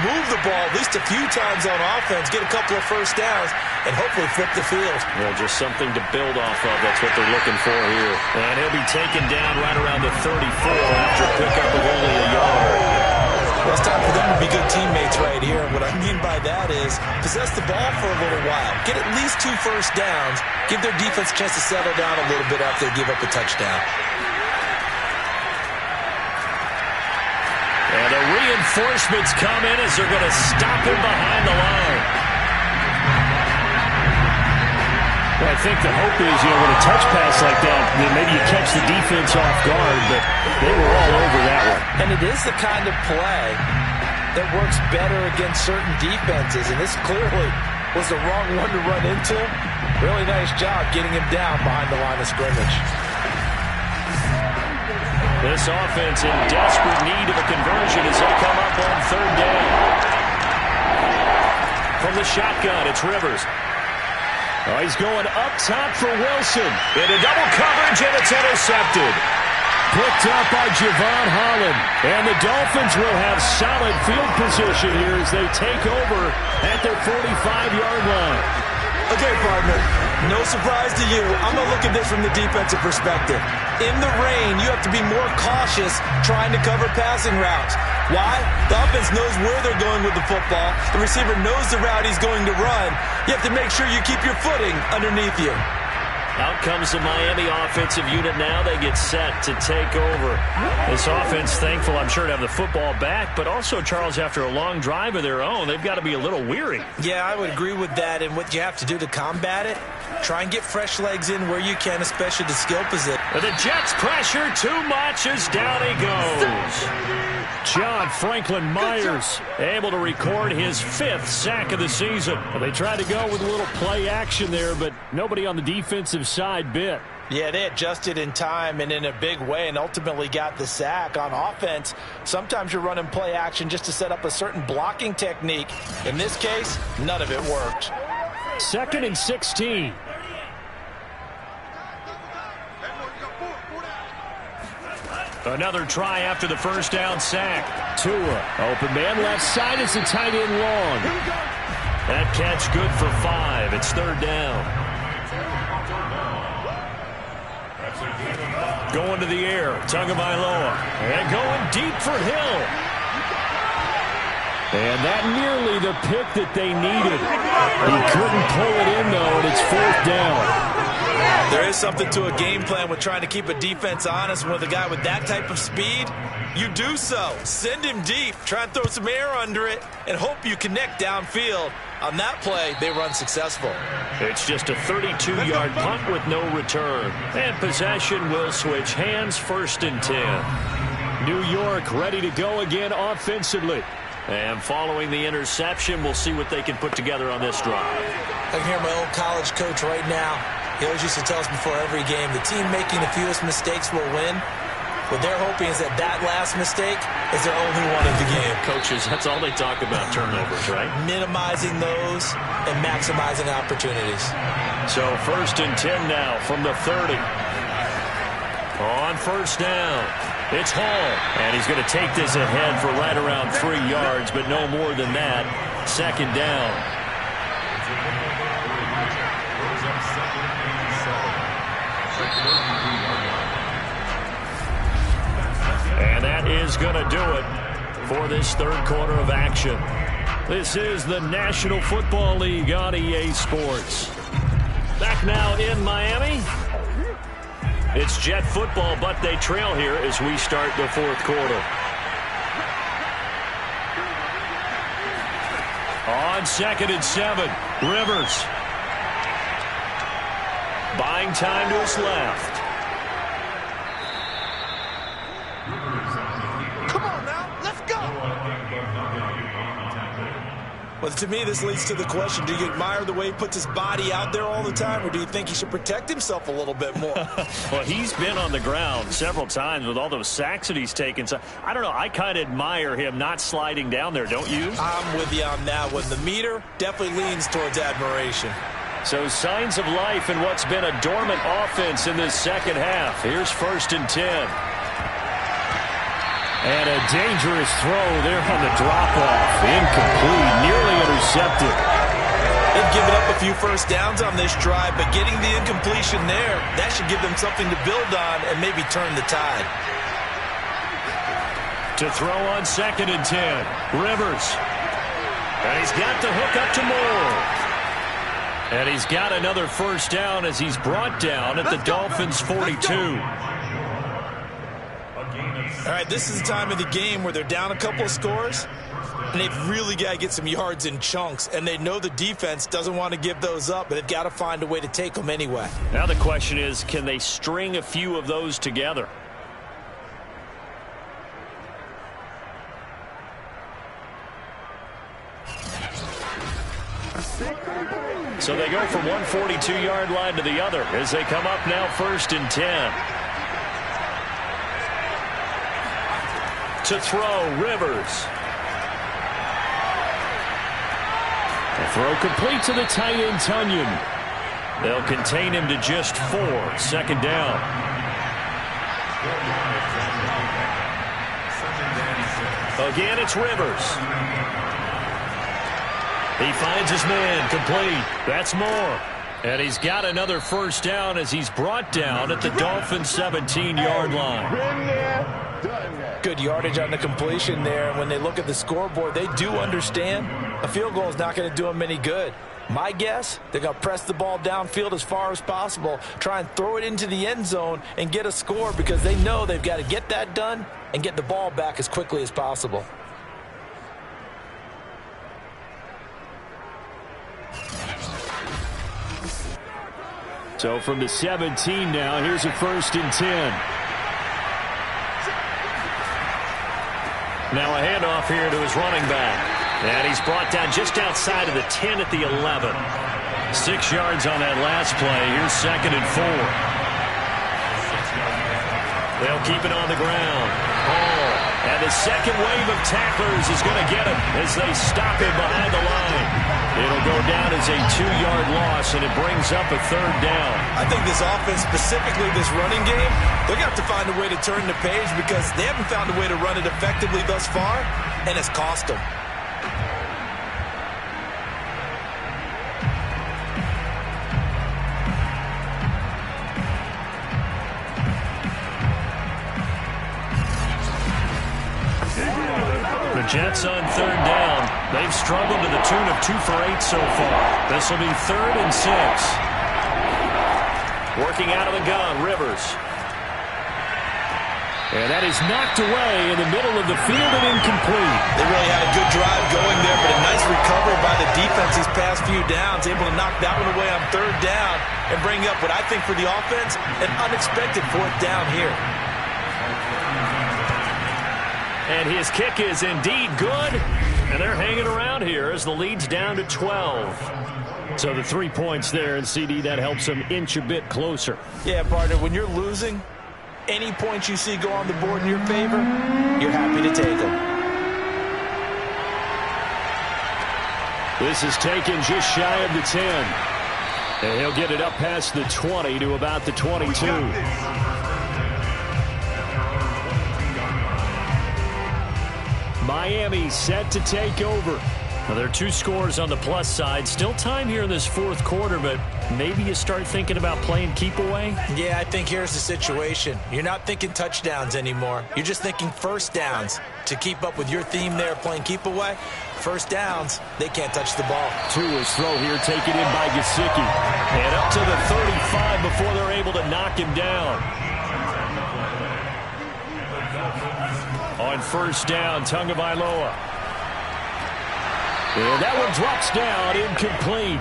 move the ball at least a few times on offense, get a couple of first downs, and hopefully flip the field. Well, just something to build off of. That's what they're looking for here. And he'll be taken down right around the 34 after a pickup of only a yard. Well, it's time for them to be good teammates right here. And what I mean by that is possess the ball for a little while. Get at least 2 first downs. Give their defense a chance to settle down a little bit after they give up a touchdown. And the reinforcements come in as they're going to stop him behind the line. Well, I think the hope is, with a touch pass like that, maybe you catch the defense off guard, but they were all over that one. And it is the kind of play that works better against certain defenses, and this clearly was the wrong one to run into. Really nice job getting him down behind the line of scrimmage. This offense in desperate need of a conversion as they come up on 3rd down. From the shotgun, it's Rivers. Oh, he's going up top for Wilson. Into double coverage, and it's intercepted. Picked up by Javon Holland. And the Dolphins will have solid field position here as they take over at their 45-yard line. Okay, partner, no surprise to you. I'm going to look at this from the defensive perspective. In the rain, you have to be more cautious trying to cover passing routes. Why? The offense knows where they're going with the football. The receiver knows the route he's going to run. You have to make sure you keep your footing underneath you. Out comes the Miami offensive unit now. They get set to take over. This offense, thankful, I'm sure, to have the football back, but also, Charles, after a long drive of their own, they've got to be a little weary. Yeah, I would agree with that, and what you have to do to combat it, try and get fresh legs in where you can, especially the skill position. The Jets pressure too much as down he goes. John Franklin Myers able to record his 5th sack of the season. Well, they tried to go with a little play action there, but nobody on the defensive side bit. Yeah, they adjusted in time and in a big way and ultimately got the sack. On offense, sometimes you're running play action just to set up a certain blocking technique. In this case, none of it worked. 2nd and 16. Another try after the first down sack. Tua, open man left side as the tight end long. That catch good for 5. It's 3rd down. Going to the air, Tagovailoa, and going deep for Hill. And that nearly the pick that they needed. He couldn't pull it in, though, and it's 4th down. There is something to a game plan with trying to keep a defense honest. With a guy with that type of speed, you do so. Send him deep, try and throw some air under it, and hope you connect downfield. On that play, they run successful. It's just a 32-yard punt with no return. And possession will switch hands, 1st and 10. New York ready to go again offensively. And following the interception, we'll see what they can put together on this drive. I can hear my old college coach right now. He always used to tell us before every game, the team making the fewest mistakes will win. What they're hoping is that that last mistake is their only one of the game. Coaches, that's all they talk about, turnovers, right? Minimizing those and maximizing opportunities. So 1st and 10 now from the 30. On 1st down, it's Hall. And he's going to take this ahead for right around 3 yards, but no more than that. 2nd down. And that is going to do it for this 3rd quarter of action. This is the National Football League on EA Sports. Back now in Miami. It's Jet football, but they trail here as we start the 4th quarter. On 2nd and 7, Rivers. Buying time to his left. Come on now, let's go. Well, to me, this leads to the question, do you admire the way he puts his body out there all the time, or do you think he should protect himself a little bit more? Well, he's been on the ground several times with all those sacks that he's taken. So I don't know. I kind of admire him not sliding down there, don't you? I'm with you on that one. The meter definitely leans towards admiration. So signs of life in what's been a dormant offense in this 2nd half. Here's 1st and 10. And a dangerous throw there on the drop-off. Incomplete, nearly intercepted. They've given up a few first downs on this drive, but getting the incompletion there, that should give them something to build on and maybe turn the tide. To throw on 2nd and 10. Rivers. And he's got the hook up to Moore. And he's got another 1st down as he's brought down at the Dolphins' 42. All right, this is the time of the game where they're down a couple of scores, and they've really got to get some yards in chunks, and they know the defense doesn't want to give those up, but they've got to find a way to take them anyway. Now the question is, can they string a few of those together? So they go from one 42-yard line to the other as they come up now 1st and 10. To throw, Rivers. The throw complete to the tight end, Tunyon. They'll contain him to just 4. 2nd down. Again, it's Rivers. He finds his man, complete. That's Moore. And he's got another 1st down as he's brought down at the Dolphins' 17-yard line. Good yardage on the completion there. And when they look at the scoreboard, they do understand a field goal is not going to do them any good. My guess, they're going to press the ball downfield as far as possible, try and throw it into the end zone and get a score because they know they've got to get that done and get the ball back as quickly as possible. So from the 17 now, here's a 1st and 10. Now a handoff here to his running back. And he's brought down just outside of the 10 at the 11. 6 yards on that last play. Here's 2nd and 4. They'll keep it on the ground. Hall. And the second wave of tacklers is going to get him as they stop him behind the line. It'll go down as a 2-yard loss, and it brings up a 3rd down. I think this offense, specifically this running game, they're going to have to find a way to turn the page because they haven't found a way to run it effectively thus far, and it's cost them. The Jets on 3rd down. They've struggled to the tune of 2 for 8 so far. This will be 3rd and 6. Working out of the gun, Rivers. And that is knocked away in the middle of the field and incomplete. They really had a good drive going there, but a nice recovery by the defense these past few downs, able to knock that one away on 3rd down and bring up what I think for the offense, an unexpected 4th down here. And his kick is indeed good. And they're hanging around here as the lead's down to 12. So the 3 points there, and CD, that helps them inch a bit closer. Yeah, partner, when you're losing, any points you see go on the board in your favor, you're happy to take them. This is taken just shy of the 10. And he'll get it up past the 20 to about the 22. Miami set to take over. Well, there are 2 scores on the plus side. Still time here in this 4th quarter, but maybe you start thinking about playing keep away? Yeah, I think here's the situation. You're not thinking touchdowns anymore. You're just thinking 1st downs. To keep up with your theme there, playing keep away, 1st downs, they can't touch the ball. Tua's throw here taken in by Gesicki. And up to the 35 before they're able to knock him down. On 1st down, Tagovailoa. And that one drops down, incomplete.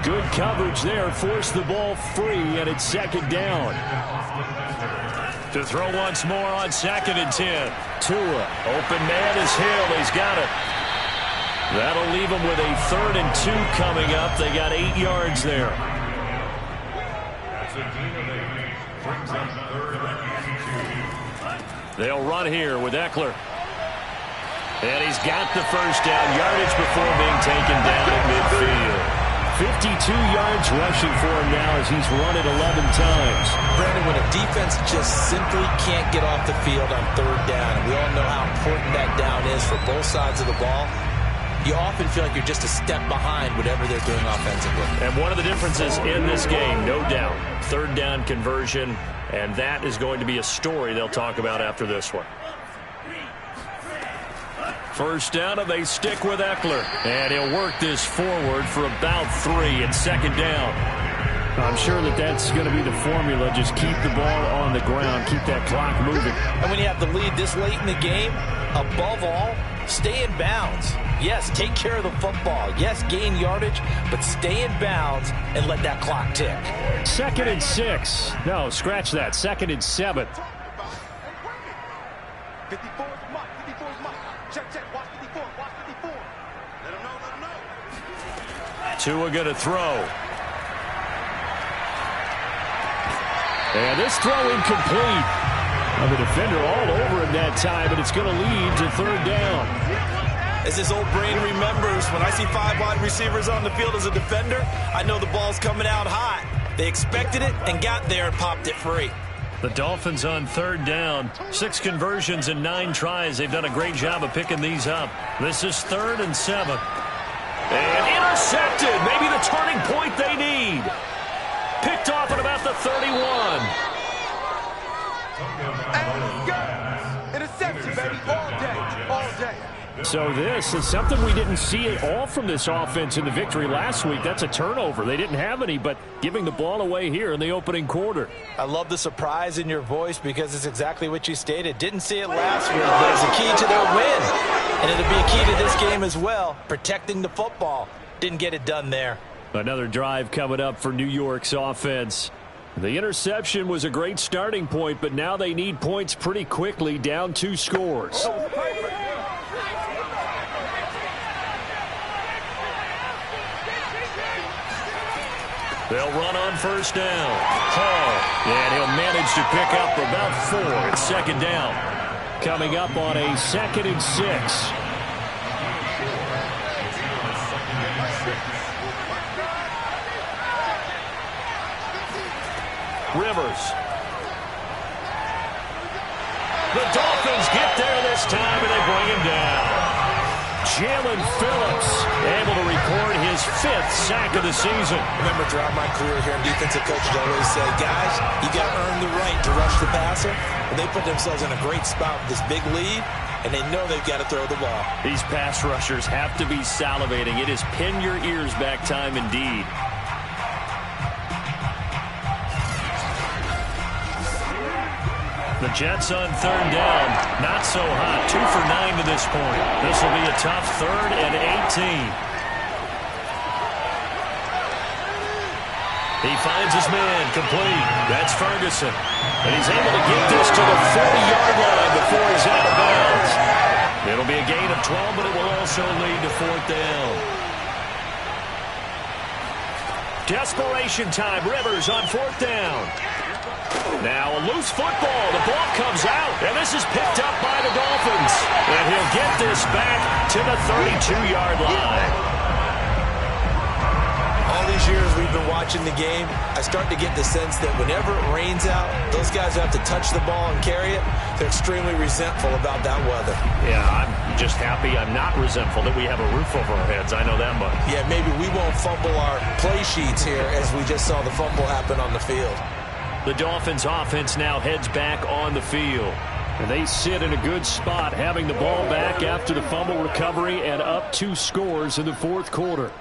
Good coverage there, forced the ball free, and it's 2nd down. To throw once more on 2nd and 10. Tua, open man is Hill, he's got it. That'll leave him with a 3rd and 2 coming up. They got 8 yards there. They'll run here with Eckler. And he's got the 1st down, yardage before being taken down at midfield. 52 yards rushing for him now as he's run it 11 times. Brandon, when a defense just simply can't get off the field on 3rd down, and we all know how important that down is for both sides of the ball, you often feel like you're just a step behind whatever they're doing offensively. And one of the differences in this game, no doubt, 3rd down conversion, and that is going to be a story they'll talk about after this one. 1st down, and they stick with Eckler. And he'll work this forward for about 3 at 2nd down. I'm sure that's going to be the formula. Just keep the ball on the ground. Keep that clock moving. And when you have the lead this late in the game, above all, stay in bounds. Yes, take care of the football. Yes, gain yardage, but stay in bounds and let that clock tick. 2nd and 6. No, scratch that. 2nd and 7. 54 is Mike. 54 is Mike. Check. Watch 54. Watch 54. Let him know. Tua going to throw. And this throw incomplete. Now the defender all over him that time, but it's going to lead to 3rd down. As his old brain remembers, when I see 5 wide receivers on the field as a defender, I know the ball's coming out hot. They expected it and got there and popped it free. The Dolphins on 3rd down. 6 conversions and 9 tries. They've done a great job of picking these up. This is 3rd and 7. And intercepted. Maybe the turning point they need. Picked off at about the 31. And go. Interception, baby. All day. All day. So this is something we didn't see at all from this offense in the victory last week. That's a turnover. They didn't have any, but giving the ball away here in the opening quarter. I love the surprise in your voice because it's exactly what you stated. Didn't see it last week, but it's a key to their win. And it'll be a key to this game as well, protecting the football. Didn't get it done there. Another drive coming up for New York's offense. The interception was a great starting point, but now they need points pretty quickly, down 2 scores. They'll run on first down. Hall, and he'll manage to pick up about 4. It's second down. Coming up on a 2nd and 6. Rivers. The Dolphins get there this time, and they bring him down. Jalen Phillips able to record his 5th sack of the season. Remember, throughout my career here in defensive coaches, I always say, guys, you got to earn the right to rush the passer. And they put themselves in a great spot with this big lead, and they know they've got to throw the ball. These pass rushers have to be salivating. It is pin your ears back time indeed. The Jets on 3rd down. Not so hot. 2 for 9 to this point. This will be a tough 3rd and 18. He finds his man complete. That's Ferguson. And he's able to get this to the 40-yard line before he's out of bounds. It'll be a gain of 12, but it will also lead to 4th down. Desperation time. Rivers on 4th down. Now a loose football. The ball comes out, and this is picked up by the Dolphins. And he'll get this back to the 32-yard line. All these years we've been watching the game, I start to get the sense that whenever it rains out, those guys who have to touch the ball and carry it, they're extremely resentful about that weather. Yeah, I'm just happy I'm not resentful that we have a roof over our heads. I know that much. Yeah, maybe we won't fumble our play sheets here as we just saw the fumble happen on the field. The Dolphins offense now heads back on the field. And they sit in a good spot, having the ball back after the fumble recovery and up 2 scores in the 4th quarter.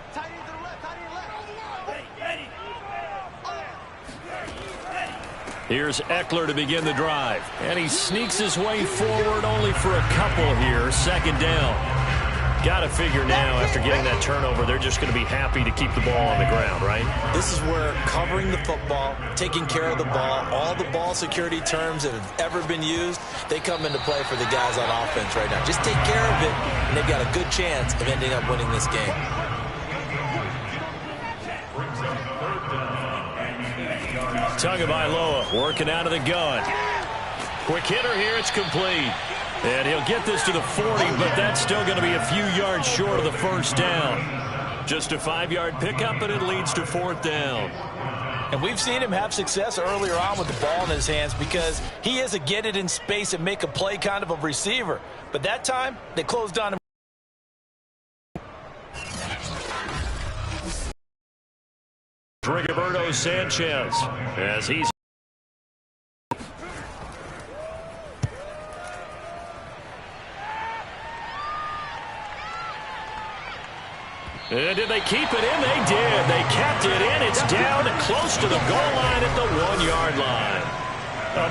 Here's Eckler to begin the drive. And he sneaks his way forward only for a couple here. 2nd down. Got to figure now, after getting that turnover, they're just going to be happy to keep the ball on the ground, right? This is where covering the football, taking care of the ball, all the ball security terms that have ever been used, they come into play for the guys on offense right now. Just take care of it, and they've got a good chance of ending up winning this game. Tagovailoa working out of the gun. Quick hitter here, it's complete. And he'll get this to the 40, but that's still going to be a few yards short of the 1st down. Just a 5-yard pickup, and it leads to 4th down. And we've seen him have success earlier on with the ball in his hands because he is a get it in space and make a play kind of a receiver. But that time, they closed on him. Rigoberto Sanchez as he's and did they keep it in? They did. They kept it in. It's down close to the goal line at the 1-yard line.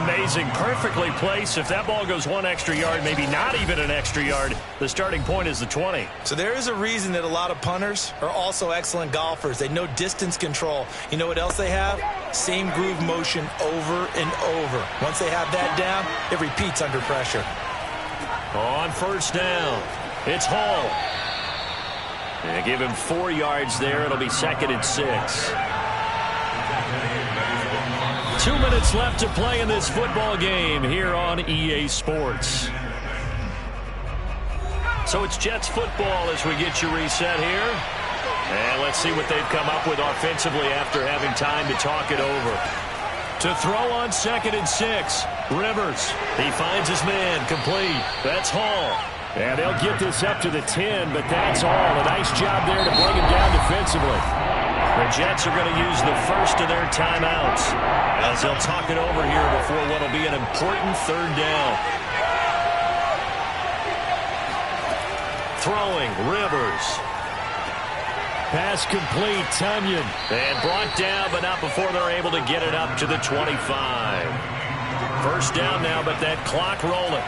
Amazing. Perfectly placed. If that ball goes 1 extra yard, maybe not even an extra yard, the starting point is the 20. So there is a reason that a lot of punters are also excellent golfers. They know distance control. You know what else they have? Same groove motion over and over. Once they have that down, it repeats under pressure. On 1st down, it's Hall. And give him 4 yards there. It'll be 2nd and 6. 2 minutes left to play in this football game here on EA Sports. So it's Jets football as we get you reset here. And let's see what they've come up with offensively after having time to talk it over. To throw on 2nd and 6. Rivers. He finds his man complete. That's Hall. And they'll get this up to the 10, but that's all. A nice job there to bring him down defensively. The Jets are going to use the first of their timeouts as they'll talk it over here before what will be an important 3rd down. throwing, Rivers. Pass complete, Tunyon. And brought down, but not before they're able to get it up to the 25. First down now, but that clock rolling.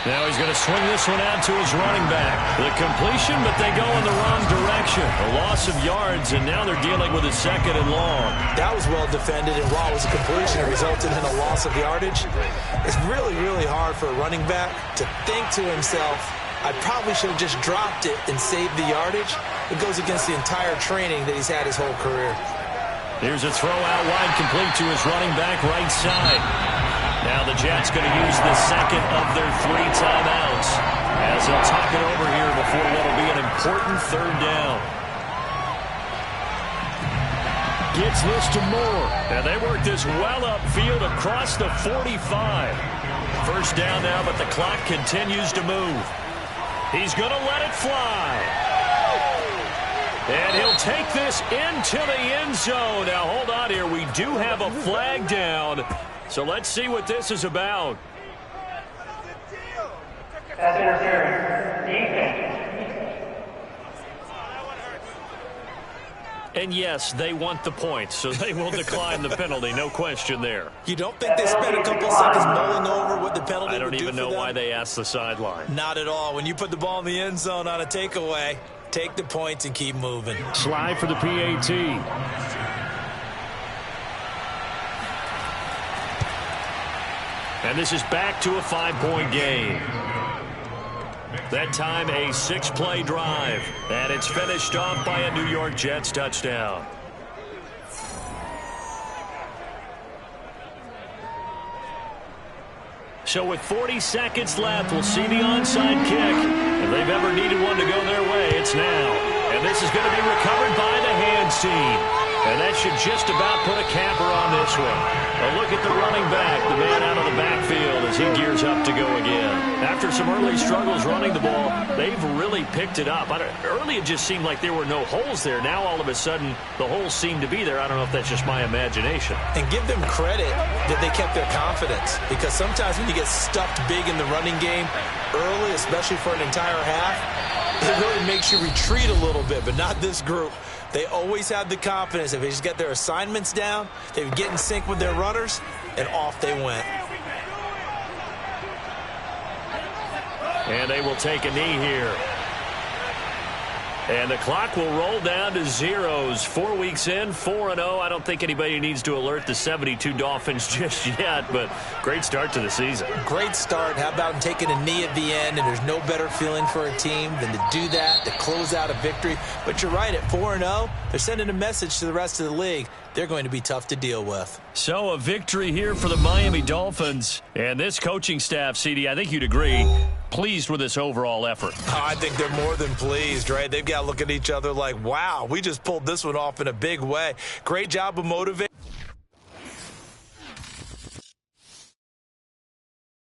Now he's going to swing this one out to his running back. The completion, but they go in the wrong direction. A loss of yards, and now they're dealing with a 2nd and long. That was well defended, and while it was a completion, it resulted in a loss of yardage. It's really, really hard for a running back to think to himself, I probably should have just dropped it and saved the yardage. It goes against the entire training that he's had his whole career. Here's a throw out wide, complete to his running back right side. Now the Jets going to use the 2nd of their 3 timeouts as they'll talk it over here before what'll be an important 3rd down. Gets this to Moore. And they work this well upfield across the 45. First down now, but the clock continues to move. He's going to let it fly. And he'll take this into the end zone. Now, hold on here. We do have a flag down. So let's see what this is about. That's interference. Defense. And yes, they want the points, so they will decline the penalty. No question there. You don't think they spent a couple seconds mulling over what the penalty would do for them? I don't even know why they asked the sideline. Not at all. When you put the ball in the end zone on a takeaway, take the points and keep moving. Slide for the PAT. And this is back to a 5-point game. That time a 6-play drive. And it's finished off by a New York Jets touchdown. So with 40 seconds left, we'll see the onside kick. If they've ever needed one to go their way, it's now. And this is going to be recovered by the hands team. And that should just about put a capper on this one. A look at the running back, the man out of the backfield as he gears up to go again. After some early struggles running the ball, they've really picked it up. Early it just seemed like there were no holes there. Now all of a sudden the holes seem to be there. I don't know if that's just my imagination. And give them credit that they kept their confidence. Because sometimes when you get stuffed big in the running game early, especially for an entire half, it really makes you retreat a little bit, but not this group. They always have the confidence. If they just get their assignments down, they would get in sync with their runners, and off they went. And they will take a knee here. And the clock will roll down to zeros. 4 weeks in, 4-0. I don't think anybody needs to alert the 72 Dolphins just yet, but great start to the season. Great start. How about taking a knee at the end? And there's no better feeling for a team than to do that, to close out a victory. But you're right, at 4-0, they're sending a message to the rest of the league. They're going to be tough to deal with. So a victory here for the Miami Dolphins. And this coaching staff, CD, I think you'd agree, pleased with this overall effort. I think they're more than pleased, right? They've got to look at each other like, wow, we just pulled this one off in a big way. Great job of motivating.